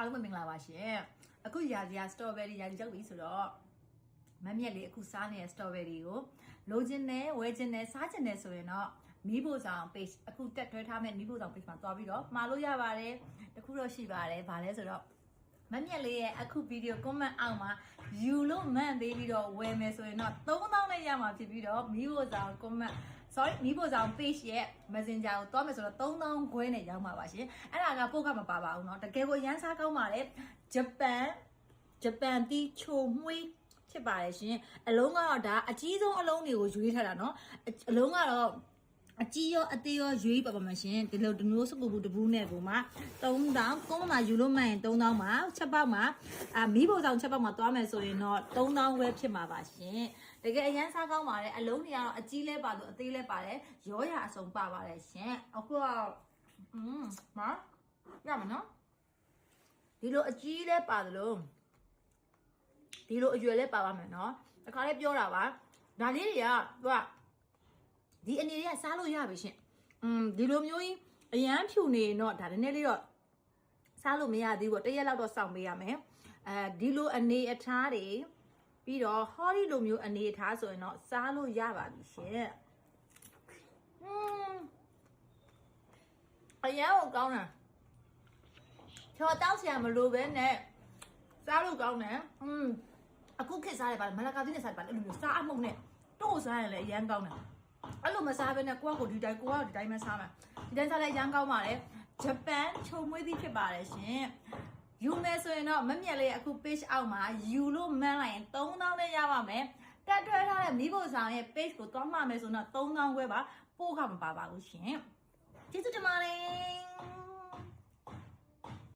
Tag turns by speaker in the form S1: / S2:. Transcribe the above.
S1: အားလုံးမင်္ဂလာပါရှင်အခုရာသီက strawberry ရာသီကြောက်ပြီဆိုတော့မမြက်လေးအခုစားနေတဲ့ strawberry ကိုလိုချင်တယ်ဝယ်ချင်တယ်စားချင်တယ်ဆိုရင်တော့မီးဖို့ဆောင် page အခုတက်တွဲထားမဲ့မီးဖို့ဆောင် page မှာတွားပြီးတော့မှာလို့ရပါတယ်တခုတော့ရှိပါတယ်ဗာလဲဆိုတော့မမြက်လေးရဲ့အခု video comment အောက်မှာယူလို့မှန်သေးပြီးတော့ဝယ်မယ်ဆိုရင်တော့3000နဲ့ရမှာဖြစ်ပြီးတော့မီးဖို့ဆောင် comment sorry မီးဖို့ဆောင် page ရဲ့ messenger ကိုတွားမယ်ဆိုတော့3000ခွဲနဲ့ရောက်မှာပါရှင်အဲ့ဒါကပို့ကမပါပါဘူးเนาะတကယ်ကိုရမ်းစားကောင်းပါတယ်ဂျပန်တီချိုမွေးဖြစ်ပါတယ်ရှင်အလုံးကတော့ဒါအကြီးဆုံးအလုံးတွေကိုရွေးထားတာเนาะအလုံးကတော့အကြီးရောအသေးရောရွေးပါပါမရှင်ဒီလိုဒီမျိုးစကူဘူးတဘူးနဲ့ကိုမှ3000ကုန်းမှာယူလို့မှန်ရင်3000မှာချက်ပေါက်မှာမီးပုံဆောင်ချက်ပေါက်မှာသွားမယ်ဆိုရင်တော့3000ပဲဖြစ်မှာပါရှင်တကယ်အရန်စားကောင်းပါတယ်အလုံးတွေကတော့အကြီးလဲပါလို့အသေးလဲပါတယ်ရောရအစုံပါပါတယ်ရှင်အခုကမရမနော်ဒီလိုအကြီးလဲပါတယ်လို့ဒီလိုအရွယ်လဲပါပါမယ်နော်တခါလေးပြောတာပါဒါလေးတွေကသူကဒီအနေနဲ့စားလို့ရပြီရှင်ဒီလိုမျိုးကြီးအရန်ဖြူနေတော့ဒါနည်းနည်းလေးတော့စားလို့မရသေးဘူးတရက်လောက်တော့စောင့်ပေးရမယ်ဒီလိုအနေအထားတွေပြီးတော့ဟောဒီလိုမျိုးအနေအထားဆိုရင်တော့စားလို့ရပါပြီရှင်အရန်ကိုကောင်းတာချော်တောက်ဆရာမလိုပဲနဲ့စားလို့ကောင်းတယ်အခုခေတ်စားရပါမလာကာသီးနဲ့စားပါအဲ့လိုမျိုးစားအမှုန့်နဲ့တို့စားရင်လည်းအရန်ကောင်းတယ်အဲ့လိုမစားဘဲနဲ့ကိုကဒီတိုင်းပဲစားမှာဒီတိုင်းစားလဲရမ်းကောင်းပါတယ်ဂျပန်ချုံမွေးသီးဖြစ်ပါတယ်ရှင်ယူမယ်ဆိုရင်တော့မမြက်လေးအခု page အောက်မှာယူလို့မှန်းလိုက်ရင်3000နဲ့ရပါမယ်တက်တွဲထားတဲ့မိဖို့ဆောင်ရဲ့ page ကိုတွားမှမယ်ဆိုတော့3000ခွဲပါပို့ခမပါပါဘူးရှင်